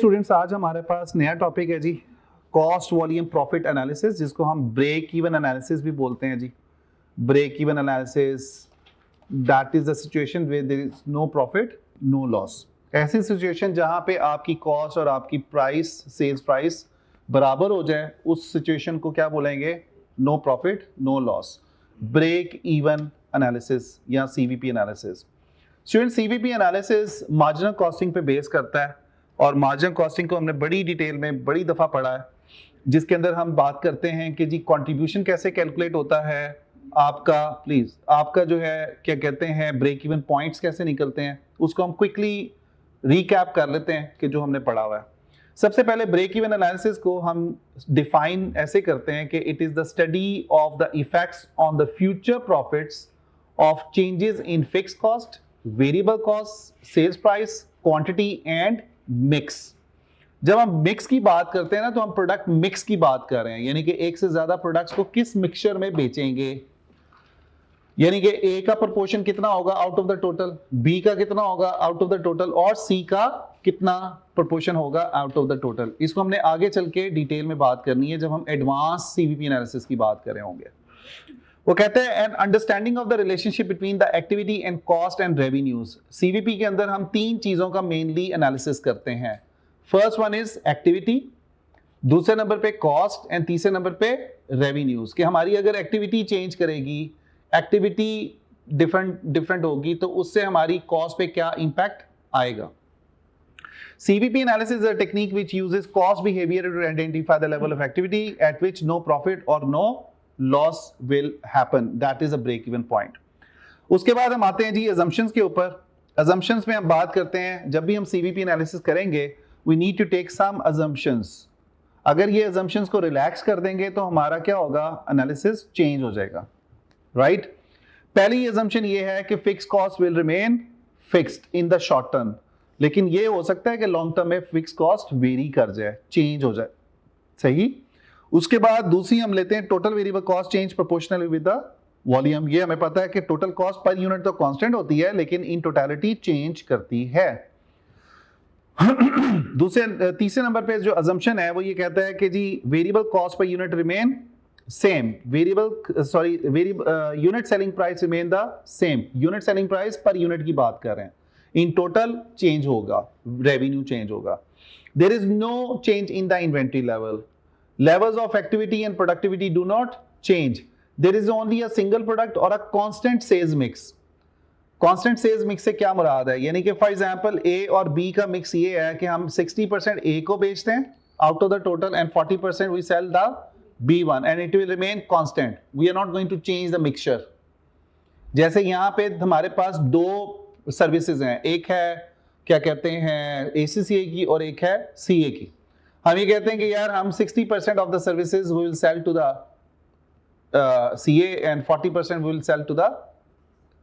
Students, आज हमारे पास नया टॉपिक है जी, कॉस्ट वॉल्यूम प्रॉफिट एनालिसिस, जिसको हम ब्रेक इवन एनालिसिस भी बोलते हैं जी। Break even analysis, that is the situation where there is no profit no loss. ऐसी सिचुएशन जहां पे आपकी कॉस्ट और आपकी प्राइस, सेल्स प्राइस बराबर हो जाए, उस सिचुएशन को क्या बोलेंगे? No profit no loss, break even analysis या CVP analysis. Student, CVP analysis marginal costing पे बेस करता है और मार्जिनल कॉस्टिंग को हमने बड़ी डिटेल में बड़ी दफा पढ़ा है, जिसके अंदर हम बात करते हैं कि जी कंट्रीब्यूशन कैसे कैलकुलेट होता है, आपका जो है क्या कहते हैं ब्रेक इवन पॉइंट्स कैसे निकलते हैं, उसको हम क्विकली रिकैप कर लेते हैं कि जो हमने पढ़ा हुआ है। सबसे पहले ब्रेक इवन एनालिसिस को हम डिफाइन ऐसे करते हैं कि it is the study of the effects on the future profits of changes in fixed cost, variable cost, sales price, quantity and mix. जब हम मिक्स की बात करते हैं ना, तो हम प्रोडक्ट मिक्स की बात कर रहे हैं, यानी कि एक से ज्यादा प्रोडक्ट्स को किस मिक्सचर में बेचेंगे, यानी कि ए का प्रोपोर्शन कितना होगा out of the total, B का कितना होगा आउट ऑफ द टोटल, और सी का कितना प्रोपोर्शन होगा आउट ऑफ द टोटल। इसको हमने आगे चल के डिटेल में बात करनी है जब हम एडवांस सीवीपी एनालिसिस की बात कर रहे होंगे। वो कहते हैं an understanding of the relationship between the activity and cost and revenues. CVP के अंदर हम तीन चीजों का मेनली एनालिसिस करते हैं। फर्स्ट वन इज एक्टिविटी, दूसरे नंबर पे कॉस्ट एंड तीसरे नंबर पे रेवेन्यूज। कि हमारी अगर एक्टिविटी चेंज करेगी, एक्टिविटी डिफरेंट होगी, तो उससे हमारी कॉस्ट पे क्या इंपैक्ट आएगा। CVP analysis is a technique which uses cost behavior to identify the level of activity at which no profit or no loss will happen. That is a break even point. उसके बाद हम आते हैं जी assumptions के ऊपर। assumptions में हम बात करते हैं, जब भी हम CVP analysis करेंगे we need to take some assumptions. अगर ये assumptions को relax कर देंगे तो हमारा क्या होगा, analysis change हो जाएगा, right? पहली assumption ये है कि fixed cost will remain fixed in the short term, लेकिन ये हो सकता है कि लॉन्ग टर्म में फिक्स कॉस्ट वेरी कर जाए, चेंज हो जाए, सही। उसके बाद दूसरी हम लेते हैं total variable cost change proportional with the volume. ये हमें पता है कि टोटल कॉस्ट पर यूनिट तो कांस्टेंट होती है, लेकिन इन टोटलिटी चेंज करती है। तीसरे नंबर पे जो अजम्पशन है वो ये कहता है कि जी variable cost per unit remain same, unit selling price remain the same. Unit selling price per unit की बात कर रहे हैं, इन टोटल चेंज होगा, रेवेन्यू चेंज होगा। There is no change in the inventory level, levels of activity and productivity do not change. There is only a single product और a constant sales mix. Constant sales mix से क्या मुराद है, यानी कि for example ए और B का mix ये है कि हम 60% ए को बेचते हैं out of the total and 40% we sell the B1 and it will remain constant. We are not going to change the mixture. जैसे यहां पे हमारे पास दो सर्विसेज हैं, एक है क्या कहते हैं ACCA की और एक है CA की। हम ये कहते हैं कि यार हम 60% of the services we will sell to the CA and 40% we will sell to the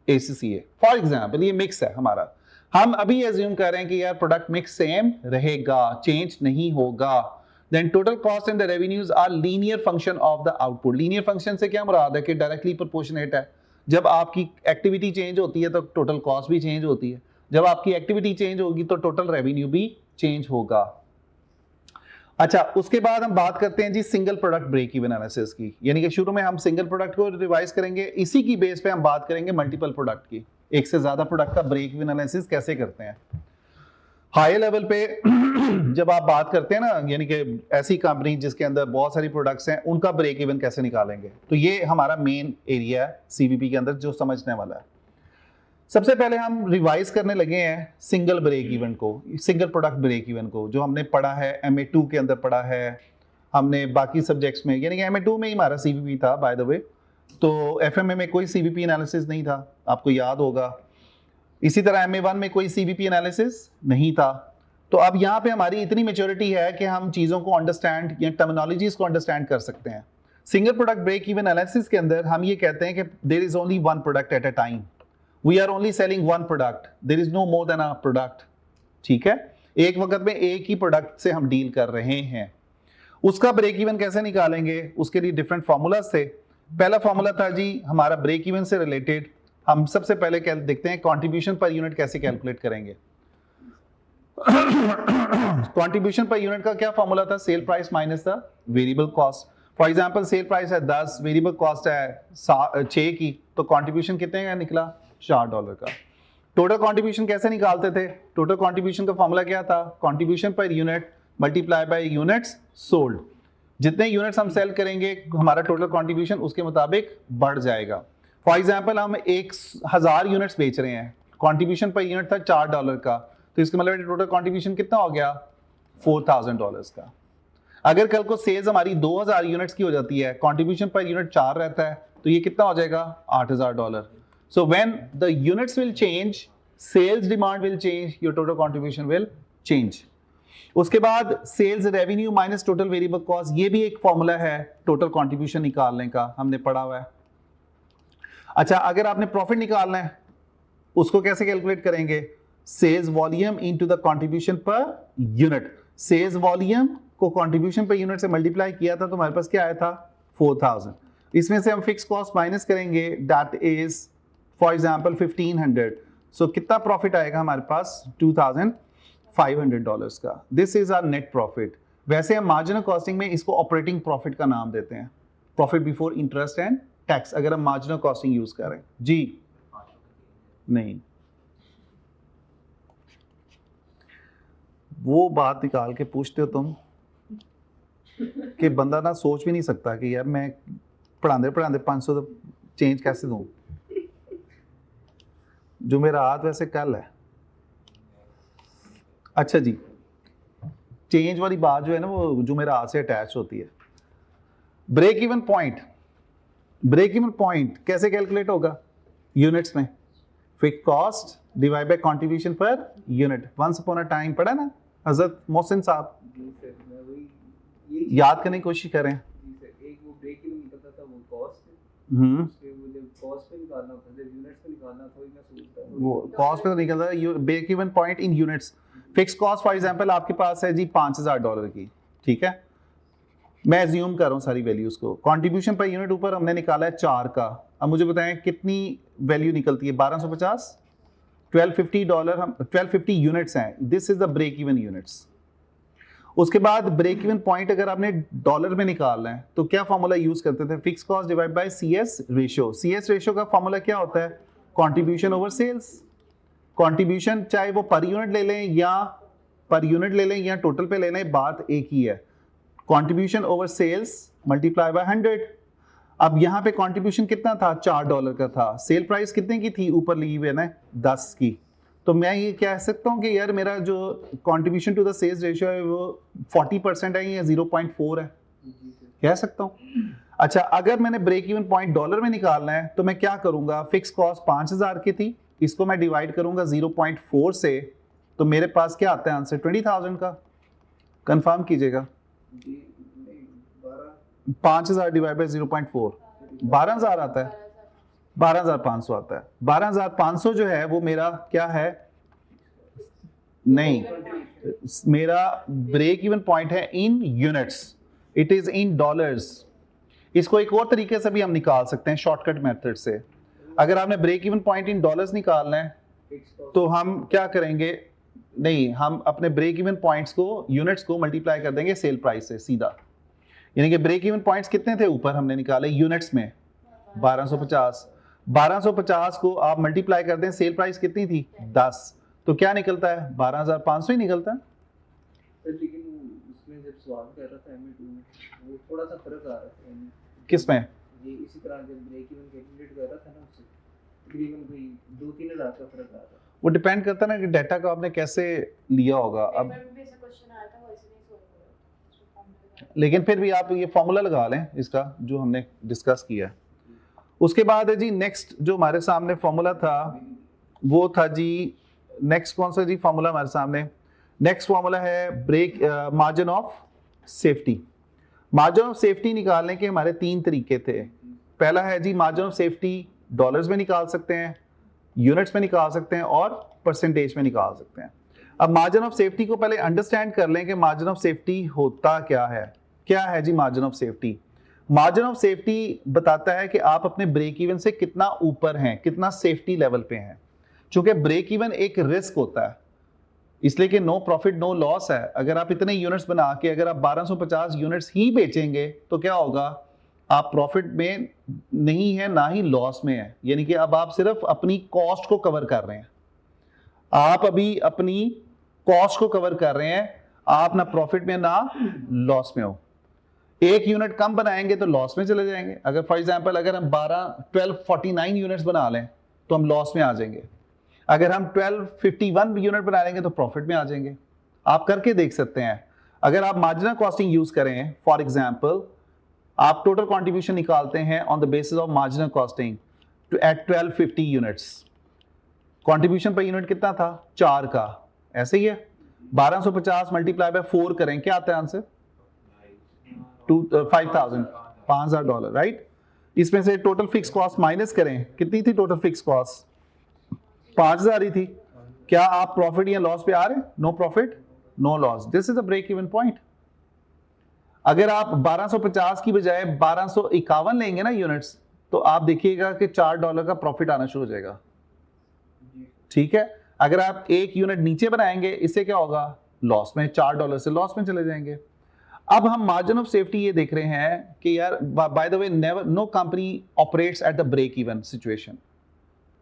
ACCA। For example ये मिक्स है हमारा। हम अभी एज्यूम कर रहे हैं कि यार प्रोडक्ट मिक्स सेम रहेगा, चेंज नहीं होगा। Then total cost and the revenues are linear function of the output. Linear function से क्या मुराद है कि डायरेक्टली प्रोपोर्शनेट है। जब आपकी एक्टिविटी चेंज होती है तो टोटल कॉस्ट भी चेंज होती है, जब आपकी एक्टिविटी चेंज होगी तो टोटल रेवेन्यू भी चेंज होगा। अच्छा, उसके बाद हम बात करते हैं जी single product break even analysis की, यानी कि शुरू में हम सिंगल प्रोडक्ट को रिवाइज करेंगे, इसी की बेस पे हम बात करेंगे मल्टीपल प्रोडक्ट की, एक से ज्यादा प्रोडक्ट का ब्रेक इवन एनालिसिस कैसे करते हैं। हाई लेवल पे जब आप बात करते हैं ना, यानी कि ऐसी कंपनी जिसके अंदर बहुत सारी प्रोडक्ट्स हैं, उनका ब्रेक इवन कैसे निकालेंगे, तो ये हमारा मेन एरिया है सीवीपी के अंदर जो समझने वाला है। सबसे पहले हम रिवाइज करने लगे हैं सिंगल ब्रेक इवन को, सिंगल प्रोडक्ट ब्रेक इवन को, जो हमने पढ़ा है MA2 के अंदर पढ़ा है, हमने बाकी सब्जेक्ट्स में, यानी कि MA2 में ही हमारा सीवीपी था बाय द वे, तो FMA में कोई सीवीपी एनालिसिस नहीं था, आपको याद होगा। इसी तरह MA1 में कोई सीवीपी एनालिसिस नहीं था। तो अब यहाँ पे हमारी इतनी मैच्योरिटी है कि हम चीज़ों को अंडरस्टैंड या टर्मिनोलॉजीज को अंडरस्टैंड कर सकते हैं। Single product break even analysis के अंदर हम ये कहते हैं कि there is only one product at a time, we are only selling one product, there is no more than a product. ठीक है, एक वक्त में एक ही प्रोडक्ट से हम डील कर रहे हैं। उसका ब्रेक इवन कैसे निकालेंगे, उसके लिए डिफरेंट फॉर्मूलाज थे। पहला फॉर्मूला था जी हमारा ब्रेक इवन से रिलेटेड, हम सबसे पहले देखते हैं कंट्रीब्यूशन पर यूनिट कैसे कैलकुलेट करेंगे। कंट्रीब्यूशन पर यूनिट का क्या फॉर्मूला था? Sale price minus the variable cost. For example sale price है 10, वेरिएबल कॉस्ट है 6 की, तो कंट्रीब्यूशन कितने का निकला? $4 का। टोटल कंट्रीब्यूशन कैसे निकालते थे? टोटल कंट्रीब्यूशन का फॉर्मूला क्या था? Contribution per unit multiply by units sold. जितने यूनिट्स हम सेल करेंगे हमारा टोटल कंट्रीब्यूशन उसके मुताबिक बढ़ जाएगा। फॉर एग्जांपल हम 1000 यूनिट्स बेच रहे हैं, कंट्रीब्यूशन पर यूनिट था $4 का, तो इसका मतलब टोटल कंट्रीब्यूशन कितना हो गया? $4000 का। अगर कल को सेल्स हमारी 2000 यूनिट्स की हो जाती है, कंट्रीब्यूशन पर यूनिट 4 रहता है, तो ये कितना हो जाएगा? $8000। So when the units will change, sales demand will change, your total contribution will change. उसके बाद sales revenue minus total variable cost, ये भी एक फॉर्मूला है टोटल कंट्रीब्यूशन निकालने का, हमने पढ़ा हुआ है। अच्छा, अगर आपने प्रॉफिट निकालना है उसको कैसे कैलकुलेट करेंगे? Sales volume into the contribution पर यूनिट। सेल्स वॉल्यूम को कंट्रीब्यूशन पर यूनिट से मल्टीप्लाई किया था तो हमारे पास क्या आया था? 4000। इसमें से हम फिक्स कॉस्ट माइनस करेंगे, that is for example 1500। So कितना प्रॉफिट आएगा हमारे पास? $2500 का। This is our net profit. वैसे हम मार्जिनल कॉस्टिंग में इसको ऑपरेटिंग प्रॉफिट का नाम देते हैं, profit before interest and tax, अगर हम मार्जिनल कॉस्टिंग यूज करें। जी नहीं, वो बात निकाल के पूछते हो तुम कि बंदा ना सोच भी नहीं सकता कि यार मैं पढ़ाते पढ़ाते 500 तो चेंज कैसे दूं। जो मेरा हाथ वैसे कल है। अच्छा जी, चेंज वाली बात जो है ना वो जो मेरा हाथ से अटैच होती है। Break even point, break even point कैसे कैलकुलेट होगा? यूनिट्स में fix cost divide by contribution पर unit. Once upon a time पढ़ा ना हजरत मोहसिन साहब, याद करने की कोशिश करें। एक वो ब्रेक इवन निकलता था, वो कॉस्ट उसके वो जब कॉस्ट पे निकालना होता है, यूनिट्स पे निकालना था, मैं सोचता हूं वो कॉस्ट पे तो निकलता है break even point in units. Fix cost for example आपके पास है जी $5000 की, ठीक है, मैं एज्यूम कर रहा हूँ सारी वैल्यूज को। कंट्रीब्यूशन पर यूनिट ऊपर हमने निकाला है 4 का। अब मुझे बताएं कितनी वैल्यू निकलती है? 1250, $1250 हम 1250 यूनिट्स हैं। This is the break even units. उसके बाद ब्रेक इवन पॉइंट अगर आपने डॉलर में निकालना है तो क्या फॉर्मूला यूज करते थे? Fix cost divide by CS ratio. CS ratio का फॉर्मूला क्या होता है? Contribution over sales. कंट्रीब्यूशन चाहे वो पर यूनिट ले लें या टोटल पे ले लें, बात एक ही है। Contribution over sales multiply by 100। अब यहाँ पे कंट्रीब्यूशन कितना था? $4 का था। सेल प्राइस कितने की थी? ऊपर ली हुई है ना 10 की। तो मैं ये कह सकता हूँ कि यार मेरा जो contribution to the sales ratio है वो 40% है या 0.4 है, कह सकता हूँ। अच्छा, अगर मैंने ब्रेक इवन पॉइंट डॉलर में निकालना है तो मैं क्या करूंगा? फिक्स कॉस्ट 5000 की थी, इसको मैं डिवाइड करूंगा 0.4 से, तो मेरे पास क्या आता है आंसर? 20,000 का। कंफर्म कीजिएगा। 5000 डिवाइड बाय 0.4 12000 आता है, 12500 आता है। 12500 जो है वो मेरा क्या है? नहीं, मेरा ब्रेक इवन पॉइंट है in units, it is in dollars. इसको एक और तरीके से भी हम निकाल सकते हैं शॉर्टकट मेथड से। अगर आपने break even point in dollars निकालना है तो हम क्या करेंगे? नहीं, हम अपने ब्रेक इवन पॉइंट्स को यूनिट्स को मल्टीप्लाई कर देंगे सेल प्राइस से सीधा। यानी कि ब्रेक इवन पॉइंट्स कितने थे ऊपर हमने निकाले यूनिट्स में? 1250 को आप मल्टीप्लाई कर दें, सेल प्राइस कितनी थी? 10, तो क्या निकलता है? 12500 ही निकलता है। लेकिन उसमें जब सवाल कर रहा था MA2 में वो थोड़ा सा फर्क आ रहा था। किस में? ये इसी तरह जब ब्रेक इवन कैलकुलेट कर रहा था ना, उससे तकरीबन कोई 2-3 हज़ार का फर्क आ रहा था। वो डिपेंड करता है ना कि डाटा को आपने कैसे लिया होगा। अब लेकिन फिर भी आप ये फॉर्मूला लगा लें इसका जो हमने डिस्कस किया। उसके बाद है जी नेक्स्ट जो हमारे सामने फॉर्मूला था वो था जी, नेक्स्ट कौन सा जी फॉर्मूला हमारे सामने? नेक्स्ट फॉर्मूला है break margin of safety. Margin of safety निकालने के हमारे 3 तरीके थे। पहला है जी मार्जिन ऑफ सेफ्टी डॉलर्स में निकाल सकते हैं, यूनिट्स में निकाल सकते हैं और परसेंटेज में निकाल सकते हैं। अब मार्जिन ऑफ सेफ्टी को पहले अंडरस्टैंड कर लें कि मार्जिन ऑफ सेफ्टी होता क्या है। क्या है जी margin of safety? Margin of safety बताता है कि आप अपने ब्रेक इवन से कितना ऊपर हैं, कितना सेफ्टी लेवल पे हैं। चूंकि ब्रेक इवन एक रिस्क होता है, इसलिए कि नो प्रॉफिट नो लॉस है। अगर आप इतने यूनिट्स बना के अगर आप 1250 यूनिट्स ही बेचेंगे तो क्या होगा, आप प्रॉफिट में नहीं है ना ही लॉस में है, यानी कि अब आप सिर्फ अपनी कॉस्ट को कवर कर रहे हैं, आप अभी अपनी कॉस्ट को कवर कर रहे हैं, आप ना प्रॉफिट में ना लॉस में हो। एक यूनिट कम बनाएंगे तो लॉस में चले जाएंगे। अगर फॉर एग्जांपल अगर हम 1249 यूनिट्स बना लें तो हम लॉस में आ जाएंगे, अगर हम 1251 यूनिट बना लेंगे तो प्रॉफिट में आ जाएंगे। आप करके देख सकते हैं। अगर आप मार्जिनल कॉस्टिंग यूज करें, फॉर एग्जांपल आप टोटल कंट्रीब्यूशन निकालते हैं on the basis of marginal costing to at 1250 units, contribution पर यूनिट कितना था 4 का, ऐसे ही है 1250 मल्टीप्लाई बाय 4 करें, क्या आता है आंसर 5000 डॉलर, राइट। इसमें से टोटल फिक्स कॉस्ट माइनस करें, कितनी थी टोटल फिक्स कॉस्ट 5000 ही थी। क्या आप प्रॉफिट या लॉस पे आ रहे हैं? No profit no loss, this is the break even point. अगर आप 1250 की बजाय 1251 लेंगे ना यूनिट्स, तो आप देखिएगा कि $4 का प्रॉफिट आना शुरू हो जाएगा, ठीक है। अगर आप एक यूनिट नीचे बनाएंगे, इससे क्या होगा, लॉस में, $4 से लॉस में चले जाएंगे। अब हम मार्जिन ऑफ सेफ्टी ये देख रहे हैं कि यार by the way never no company operates at the break even situation.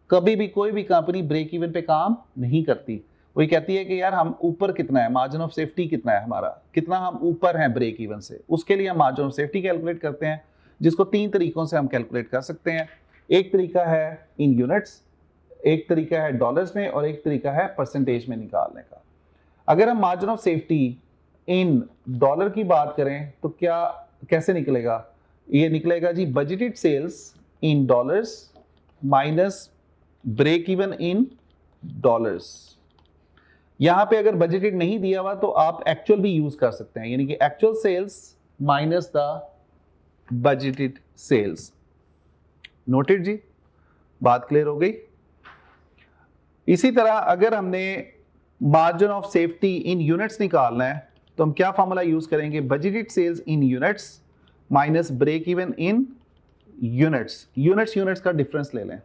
कभी भी कोई भी कंपनी ब्रेक इवन पे काम नहीं करती। वही कहती है कि यार हम ऊपर कितना है, मार्जिन ऑफ सेफ्टी कितना है हमारा, कितना हम ऊपर हैं ब्रेक इवन से, उसके लिए हम मार्जिन ऑफ सेफ्टी कैलकुलेट करते हैं, जिसको 3 तरीकों से हम कैलकुलेट कर सकते हैं। एक तरीका है इन यूनिट्स, एक तरीका है डॉलर्स में, और एक तरीका है परसेंटेज में निकालने का। अगर हम margin of safety in dollar की बात करें तो क्या कैसे निकलेगा, ये निकलेगा जी budgeted sales in dollars minus break even in dollars. यहां पे अगर बजटेड नहीं दिया हुआ तो आप एक्चुअल भी यूज कर सकते हैं, यानी कि actual sales minus the budgeted sales. Noted जी, बात क्लियर हो गई। इसी तरह अगर हमने margin of safety in units निकालना है तो हम क्या फॉर्मूला यूज करेंगे, budgeted sales in units minus break even in units. Units का डिफरेंस ले लें।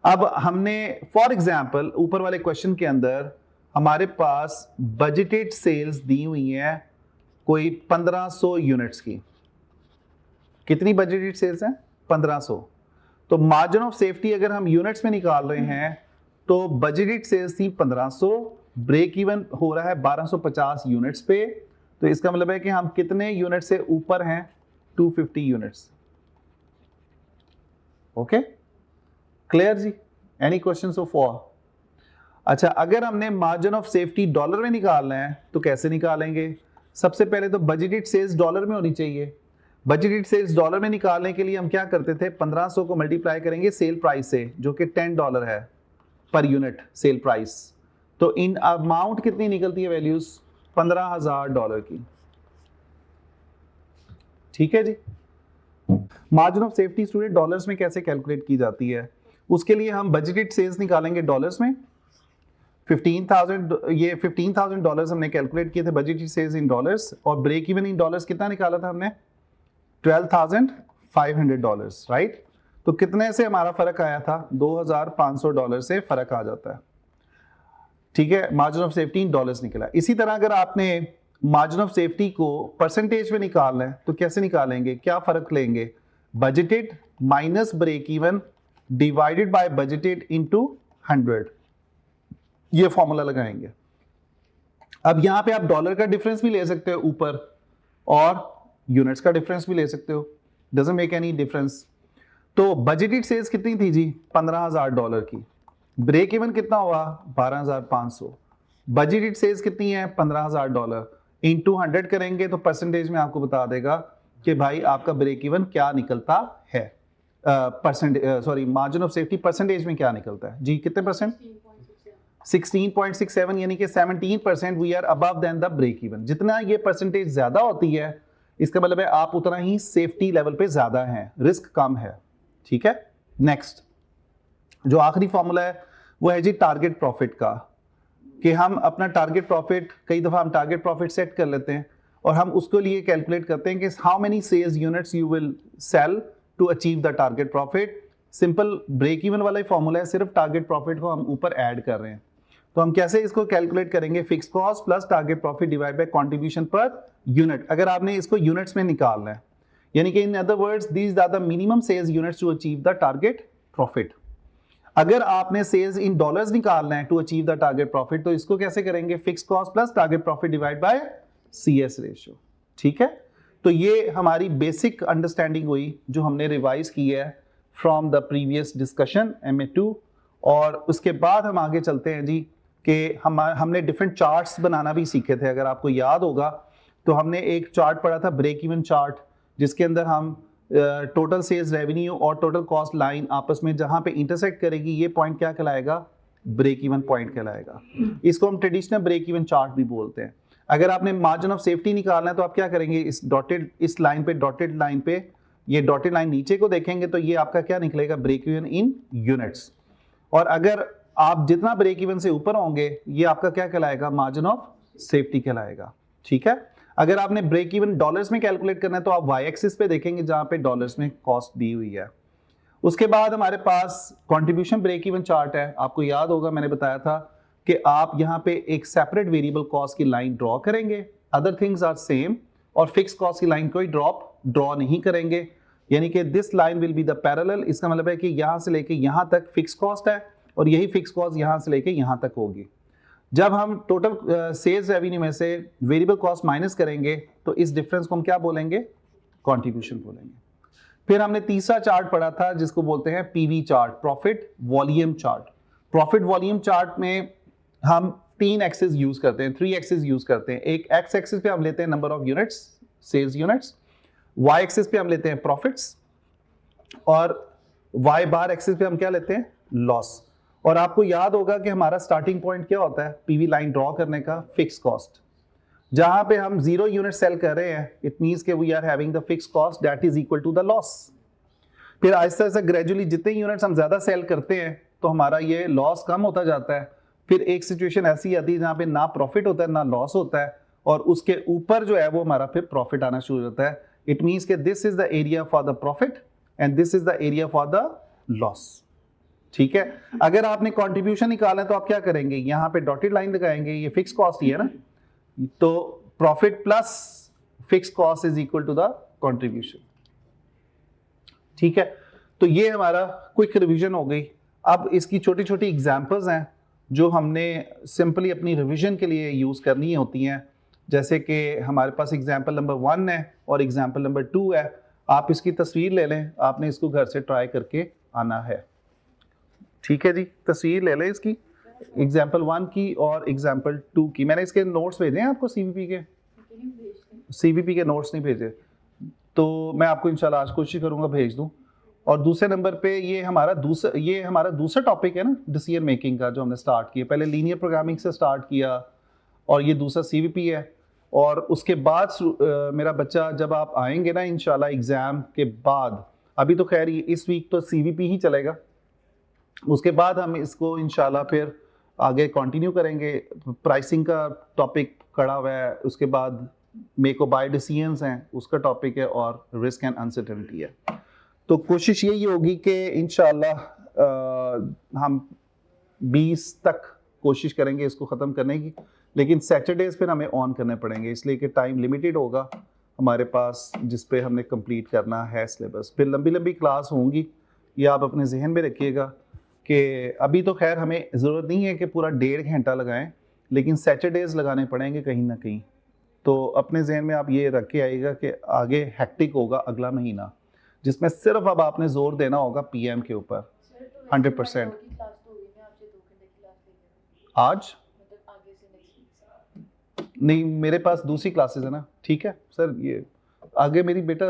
अब हमने फॉर एग्जांपल ऊपर वाले क्वेश्चन के अंदर हमारे पास बजटेड सेल्स दी हुई है कोई 1500 यूनिट्स की। कितनी बजटेड सेल्स हैं? 1500। तो मार्जिन ऑफ सेफ्टी अगर हम यूनिट्स में निकाल रहे हैं तो बजटेड सेल्स थी 1500, ब्रेक इवन हो रहा है 1250 यूनिट्स पे, तो इसका मतलब है कि हम कितने यूनिट से ऊपर हैं, 250 यूनिट्स। ओके, क्लियर जी? Any question so far? अच्छा, अगर हमने मार्जिन ऑफ सेफ्टी डॉलर में निकालना है तो कैसे निकालेंगे? सबसे पहले तो बजटेड सेल्स डॉलर में होनी चाहिए। बजटेड सेल्स डॉलर में निकालने के लिए हम क्या करते थे, 1500 को मल्टीप्लाई करेंगे सेल प्राइस से, जो कि $10 है पर यूनिट सेल प्राइस। तो इन अमाउंट कितनी निकलती है वैल्यूज, $15,000 की। ठीक है जी। Margin of safety student dollars में कैसे कैलकुलेट की जाती है, उसके लिए हम बजटेड सेल्स निकालेंगे डॉलर्स में। 15,000 डॉलर्स हमने कैलकुलेट किए थे बजटेड सेल्स इन डॉलर्स, और ब्रेक इवन इन डॉलर्स कितना निकाला था हमने, $12,500, राइट। तो कितने से हमारा फर्क आया था, $2,500 से फर्क आ जाता है। ठीक है, margin of safety in dollars निकला। इसी तरह अगर आपने मार्जिन ऑफ सेफ्टी को परसेंटेज में निकालना है तो कैसे निकालेंगे, क्या फर्क लेंगे, budgeted minus break even divided by budgeted into 100, ये फॉर्मूला लगाएंगे। अब यहां पे आप डॉलर का डिफरेंस भी ले सकते हो ऊपर, और यूनिट्स का डिफरेंस भी ले सकते हो, डजंट मेक एनी डिफरेंस। तो बजटेड सेल्स कितनी थी जी, $15,000 की। ब्रेक इवन कितना हुआ, 12,500। बजटेड सेल्स कितनी है, $15,000 इंटू 100 करेंगे तो परसेंटेज में आपको बता देगा कि भाई आपका ब्रेक इवन क्या निकलता है, मार्जिन ऑफ सेफ्टी परसेंटेज में क्या निकलता है जी, कितने परसेंट, 16.67, यानी कि 17% we are above then the break even. जितना ये परसेंटेज ज्यादा होती है इसका मतलब है आप उतना ही सेफ्टी लेवल पे ज्यादा हैं, रिस्क कम है। ठीक है, नेक्स्ट जो आखिरी फॉर्मूला है वो है जी टारगेट प्रॉफिट का, कि हम अपना टारगेट प्रॉफिट, कई दफा हम टारगेट प्रॉफिट सेट कर लेते हैं और हम उसके लिए कैलकुलेट करते हैं कि how many sales units you will sell to achieve the target profit. Simple break even वाला ही फॉर्मूला है, सिर्फ टारगेट प्रॉफिट को हम ऊपर ऐड कर रहे हैं। तो हम कैसे इसको कैलकुलेट करेंगे, fix cost plus target profit divide by contribution पर यूनिट। अगर आपने इसको यूनिट्स में निकालना है, यानी कि in other words these are the minimum sales units to achieve the target profit. अगर आपने सेल्स इन डॉलर्स निकालना है to achieve the target profit, तो इसको कैसे करेंगे, fix cost plus target profit divide by CS ratio. ठीक है, तो ये हमारी बेसिक अंडरस्टैंडिंग हुई जो हमने रिवाइज की है from the previous discussion MA2। और उसके बाद हम आगे चलते हैं जी कि हमने डिफरेंट चार्ट्स बनाना भी सीखे थे। अगर आपको याद होगा तो हमने एक चार्ट पढ़ा था ब्रेक इवन चार्ट, जिसके अंदर हम टोटल सेल्स रेवेन्यू और टोटल कॉस्ट लाइन आपस में जहां पे इंटरसेक्ट करेगी, ये पॉइंट क्या कहलाएगा, ब्रेक इवन पॉइंट कहलाएगा। इसको हम ट्रेडिशनल ब्रेक इवन चार्ट भी बोलते हैं। अगर आपने मार्जिन ऑफ सेफ्टी निकालना है तो आप क्या करेंगे, इस लाइन पे, डॉटेड लाइन पे, ये डॉटेड लाइन नीचे को देखेंगे तो ये आपका क्या निकलेगा, ब्रेक इवन इन यूनिट्स। और अगर आप जितना ब्रेक इवन से ऊपर होंगे, ये आपका क्या कहलाएगा, मार्जिन ऑफ सेफ्टी कहलाएगा। ठीक है, अगर आपने ब्रेक इवन डॉलर्स में कैलकुलेट करना है तो आप वाई एक्सिस पे देखेंगे जहां पे डॉलर्स में कॉस्ट दी हुई है। उसके बाद हमारे पास कंट्रीब्यूशन ब्रेक इवन चार्ट है। आपको याद होगा मैंने बताया था कि आप यहाँ पे एक सेपरेट वेरिएबल कॉस्ट की लाइन ड्रॉ करेंगे, अदर थिंग्स आर सेम, और फिक्स कॉस्ट की लाइन कोई ड्रॉ नहीं करेंगे, यानी कि this line will be the parallel. इसका मतलब है कि यहाँ से लेके यहाँ तक फिक्स कॉस्ट है और यही फिक्स कॉस्ट यहाँ से लेके यहाँ तक होगी। जब हम टोटल सेल्स रेवेन्यू में से वेरिएबल कॉस्ट माइनस करेंगे तो इस डिफरेंस को हम क्या बोलेंगे, कंट्रीब्यूशन बोलेंगे। फिर हमने तीसरा चार्ट पढ़ा था जिसको बोलते हैं PV chart, profit volume chart. Profit volume chart में हम 3 एक्सिस यूज करते हैं, 3 एक्सिस यूज करते हैं। एक एक्स एक्सिस पे हम लेते हैं number of units, sales units, Y axis पे हम लेते हैं प्रॉफिट्स, और वाई बार एक्सिस पे हम क्या लेते हैं, लॉस। और आपको याद होगा कि हमारा स्टार्टिंग पॉइंट क्या होता है PV लाइन ड्रॉ करने का, फिक्स कॉस्ट। जहां पे हम 0 यूनिट सेल कर रहे हैं, इट मींस कि we are having the fix cost that is equal to the loss. फिर आहिस्ता आहिस्ता ग्रेजुअली जितने यूनिट्स हम ज्यादा सेल करते हैं तो हमारा ये लॉस कम होता जाता है। फिर एक सिचुएशन ऐसी आती है जहां पे ना प्रॉफिट होता है ना लॉस होता है, और उसके ऊपर जो है वो हमारा फिर प्रॉफिट आना शुरू होता है। इट मींस कि this is the area for the profit and this is the area for the loss. ठीक है, अगर आपने कंट्रीब्यूशन निकालना है तो आप क्या करेंगे, यहाँ पे डॉटेड लाइन लगाएंगे, ये फिक्स कॉस्ट ही है ना, तो profit plus fix cost is equal to the contribution. ठीक है, तो ये हमारा क्विक रिवीजन हो गई। अब इसकी छोटी छोटी एग्जांपल्स हैं जो हमने सिंपली अपनी रिवीजन के लिए यूज करनी होती हैं। जैसे कि हमारे पास एग्जांपल नंबर 1 है और एग्जांपल नंबर 2 है। आप इसकी तस्वीर ले लें, आपने इसको घर से ट्राई करके आना है। ठीक है जी, तस्वीर ले लें इसकी, एग्जांपल 1 की और एग्जांपल 2 की। मैंने इसके नोट्स भेजे हैं आपको, CVP के नोट्स नहीं भेजे, तो मैं आपको इंशाल्लाह आज कोशिश करूंगा भेज दूं। और दूसरे नंबर पे ये हमारा दूसरा टॉपिक है ना, डिसीजन मेकिंग का, जो हमने स्टार्ट किया। पहले लीनियर प्रोग्रामिंग से स्टार्ट किया और ये दूसरा CVP है। और उसके बाद मेरा बच्चा, जब आप आएंगे ना इंशाल्लाह एग्जाम के बाद, अभी तो खैर इस वीक तो CVP ही चलेगा, उसके बाद हम इसको इंशाल्लाह फिर आगे कंटिन्यू करेंगे। प्राइसिंग का टॉपिक खड़ा हुआ है, उसके बाद मेक और बाय डिसीजंस हैं, उसका टॉपिक है, और रिस्क एंड अनसर्टेनिटी है। तो कोशिश यही होगी कि इंशाल्लाह हम 20 तक कोशिश करेंगे इसको ख़त्म करने की, लेकिन सैटरडेज फिर हमें ऑन करने पड़ेंगे, इसलिए कि टाइम लिमिटेड होगा हमारे पास जिस पे हमने कंप्लीट करना है सिलेबस। फिर लंबी लंबी क्लास होंगी, ये आप अपने जहन में रखिएगा कि अभी तो खैर हमें ज़रूरत नहीं है कि पूरा 1.5 घंटा लगाएं, लेकिन सैटरडेज लगाने पड़ेंगे कहीं ना कहीं। तो अपने जहन में आप ये रख के आइएगा कि आगे हैक्टिक होगा अगला महीना, जिसमें सिर्फ अब आपने जोर देना होगा PM के ऊपर 100%। आज नहीं, मेरे पास दूसरी क्लासेस है ना। ठीक है सर, ये आगे मेरी बेटा